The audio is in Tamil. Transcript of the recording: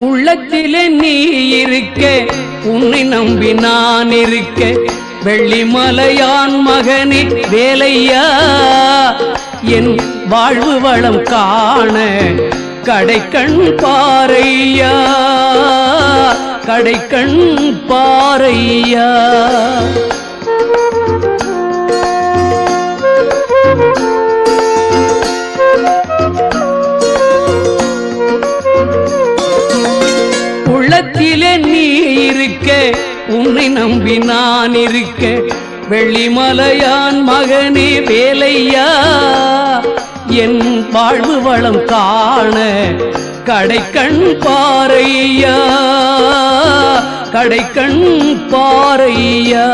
உள்ளத்திலே நீ இருக்க, உன்னை நம்பி நான் இருக்க, வெள்ளிமலையான் மகனே வேலையா, என் வாழ்வு வளம் காண கடைக்கண் பாரையா, கடைக்கண் பாரையா. உள்ளத்திலே நீ இருக்க, உன்னை நம்பி நான் இருக்க, வெள்ளிமலையான் மகனே வேலையா, என் வாழ்வு வளம் காண கடைக்கண் பாரையா, கடைக்கண் பாரையா.